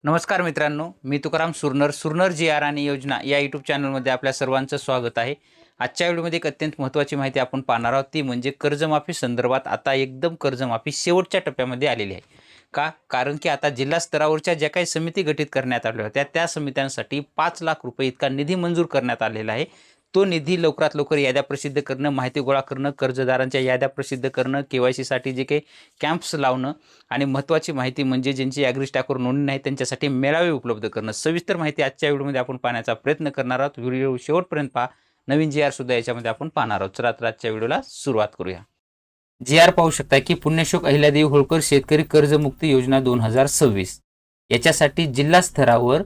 नमस्कार मित्रांनो, मी तुकाराम सुरनर जी आर आणि योजना या यूट्यूब चॅनलमध्ये आपल्या सर्वांचं स्वागत आहे. आजच्या व्हिडिओमध्ये एक अत्यंत महत्त्वाची माहिती आपण पाहणार आहोत, ती म्हणजे कर्जमाफी संदर्भात आता एकदम कर्जमाफी शेवटच्या टप्प्यामध्ये आलेली आहे. का? कारण की आता जिल्हा स्तरावरच्या ज्या काही समिती गठीत करण्यात आल्या होत्या, त्या समित्यांसाठी 5 लाख रुपये इतका निधी मंजूर करण्यात आलेला आहे. तो निधी लवकरात लवकर याद्या प्रसिद्ध करणं, माहिती गोळा करणं, कर्जदारांच्या याद्या प्रसिद्ध करणं, केवायसीसाठी जे काही कॅम्प्स लावणं आणि महत्त्वाची माहिती म्हणजे ज्यांची ॲग्री स्टॅकवर नोंदणी नाही त्यांच्यासाठी मेळावे उपलब्ध करणं. सविस्तर माहिती आजच्या व्हिडिओमध्ये आपण पाहण्याचा प्रयत्न करणार आहोत. व्हिडिओ शेवटपर्यंत पहा. नवीन जी आर सुद्धा याच्यामध्ये आपण पाहणार आहोत. चला तर आजच्या व्हिडिओला सुरुवात करूया. जी आर पाहू शकता की पुण्यश्लोक अहिल्यादेवी होळकर शेतकरी कर्जमुक्ती योजना 2026 याच्यासाठी जिल्हा स्तरावर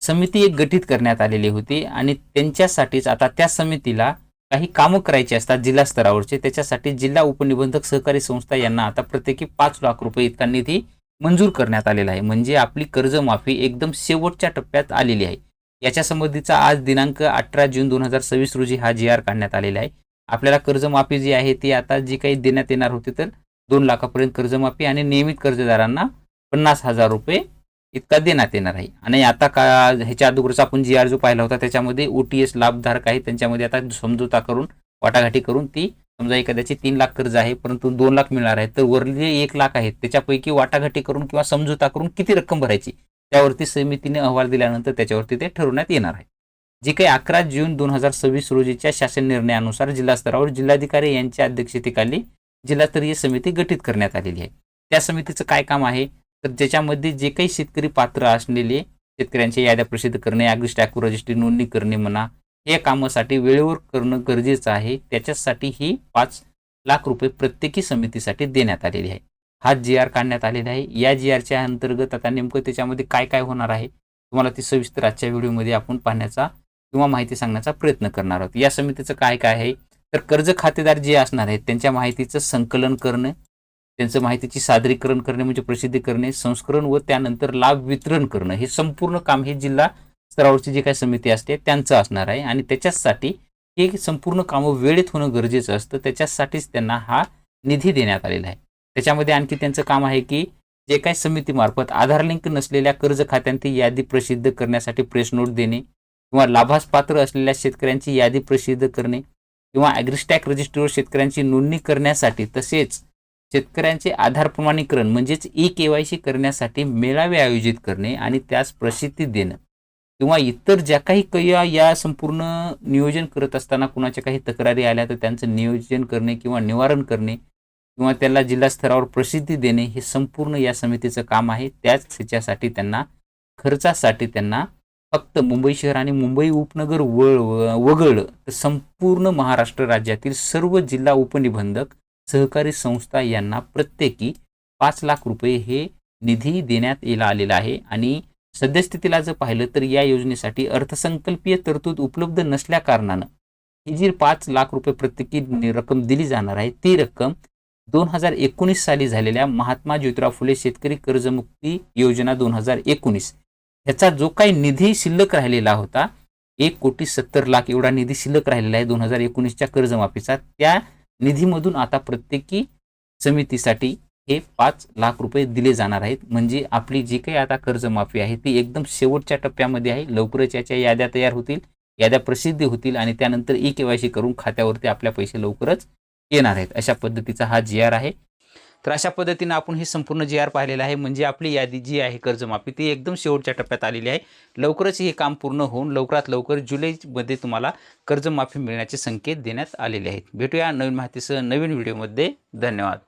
समिती एक गठीत करण्यात आलेली होती आणि त्यांच्यासाठीच आता त्या समितीला काही कामं करायची असतात जिल्हा स्तरावरचे. त्याच्यासाठी जिल्हा उपनिबंधक सहकारी संस्था यांना आता प्रत्येकी 5 लाख रुपये इतका निधी मंजूर करण्यात आलेला आहे. म्हणजे आपली कर्जमाफी एकदम शेवटच्या टप्प्यात आलेली आहे. याच्या संबंधीचा आज दिनांक 18 जून 2026 रोजी हा जी आर काढण्यात आलेला आहे. आपल्याला कर्जमाफी जी आहे ती आता जी काही देण्यात येणार होती तर 2 लाखापर्यंत कर्जमाफी आणि नियमित कर्जदारांना 50,000 रुपये इतका देण्यात येणार आहे. आणि आता ह्याच्या अगोदरचा आपण जी आर जो पाहिला होता त्याच्यामध्ये OTS लाभधारक आहे त्यांच्यामध्ये आता समझोता करून वाटाघाटी करून ती समजा एखाद्याची 3 लाख कर्ज आहे परंतु 2 लाख मिळणार आहे तर वरले 1 लाख आहेत त्याच्यापैकी वाटाघाटी करून किंवा समझोता करून किती रक्कम भरायची त्यावरती समितीने अहवाल दिल्यानंतर त्याच्यावरती ते ठरवण्यात येणार आहे. जी काही 11 जून 2026 रोजीच्या शासन निर्णयानुसार जिल्हा स्तरावर जिल्हाधिकारी यांच्या अध्यक्षतेखाली जिल्हास्तरीय समिती गठीत करण्यात आलेली आहे. त्या समितीचं काय काम आहे तर ज्याच्यामध्ये जे काही शेतकरी पात्र असलेले शेतकऱ्यांच्या याद्या प्रसिद्ध करणे, ॲग्री स्टॅकवर रजिस्ट्री नोंदणी करणे म्हणा, या कामासाठी वेळेवर करणं गरजेचं आहे. त्याच्यासाठी ही 5 लाख रुपये प्रत्येकी समितीसाठी देण्यात आलेली आहे. हा जी आर काढण्यात आलेला आहे. या जी आरच्या अंतर्गत आता नेमकं त्याच्यामध्ये काय काय होणार आहे तुम्हाला ती सविस्तर आजच्या व्हिडिओमध्ये आपण पाहण्याचा किंवा माहिती सांगण्याचा प्रयत्न करणार आहोत. या समितीचं काय काय आहे तर कर्ज खातेदार जे असणार आहेत त्यांच्या माहितीचं संकलन करणं, त्यांचं माहितीची सादरीकरण करणे म्हणजे प्रसिद्धी करणे, संस्करण व त्यानंतर लाभ वितरण करणं हे संपूर्ण काम हे जिल्हा स्तरावरची जी काही समिती असते त्यांचं असणार आहे. आणि त्याच्यासाठी हे संपूर्ण कामं वेळेत होणं गरजेचं असतं. त्याच्यासाठीच त्यांना हा निधी देण्यात आलेला आहे. त्याच्यामध्ये आणखी त्यांचं काम आहे की जे काही समितीमार्फत आधार लिंक नसलेल्या कर्ज खात्यांची यादी प्रसिद्ध करण्यासाठी प्रेस नोट देणे किंवा लाभास पात्र असलेल्या शेतकऱ्यांची यादी प्रसिद्ध करणे किंवा ॲग्री स्टॅक रजिस्ट्रीवर शेतकऱ्यांची नोंदणी करण्यासाठी तसेच शेतकऱ्यांचे आधार प्रमाणीकरण म्हणजेच KYC करण्यासाठी मेळावे आयोजित करणे आणि त्यास प्रसिद्धी देणं किंवा इतर ज्या काही या संपूर्ण नियोजन करत असताना कुणाच्या काही तक्रारी आल्या तर त्यांचं नियोजन करणे किंवा निवारण करणे किंवा त्याला जिल्हा स्तरावर प्रसिद्धी देणे हे संपूर्ण या समितीचं काम आहे. त्याच ह्याच्यासाठी त्यांना खर्चासाठी त्यांना फक्त मुंबई शहर आणि मुंबई उपनगर वगळलं तर संपूर्ण महाराष्ट्र राज्यातील सर्व जिल्हा उपनिबंधक सहकारी संस्था यांना प्रत्येकी 5 लाख रुपये हे निधी देण्यात आलेला आहे. आणि सद्यस्थितीला जर पाहिलं तर या योजनेसाठी अर्थसंकल्पीय तरतूद उपलब्ध नसल्या कारणानं ही जी 5 लाख रुपये प्रत्येकी रक्कम दिली जाणार आहे ती रक्कम 2019 साली झालेल्या महात्मा ज्योतिराव फुले शेतकरी कर्जमुक्ती योजना 2019 ह्याचा जो काही निधी शिल्लक राहिलेला होता 1,70,00,000 एवढा निधी शिल्लक राहिलेला आहे 2019च्या कर्जमाफीचा, त्या निधीमधून आता प्रत्येकी समितीसाठी हे 5 लाख रुपये दिले जाणार आहेत. म्हणजे आपली जी काही आता कर्जमाफी आहे ती एकदम शेवटच्या टप्प्यामध्ये आहे. लवकरच याच्या याद्या तयार होतील, याद्या प्रसिद्ध होतील आणि त्यानंतर KYC करून खात्यावरती आपल्या पैसे लवकरच येणार आहेत. अशा पद्धतीचा हा जी आर आहे. तर अशा पद्धतीनं आपण हे संपूर्ण जी आर पाहिलेलं आहे. म्हणजे आपली यादी जी आहे कर्जमाफी ती एकदम शेवटच्या टप्प्यात आलेली आहे. लवकरच हे काम पूर्ण होऊन लवकरात लवकर जुलैमध्ये तुम्हाला कर्जमाफी मिळण्याचे संकेत देण्यात आलेले आहेत. भेटूया नवीन माहितीसह नवीन व्हिडिओमध्ये. धन्यवाद.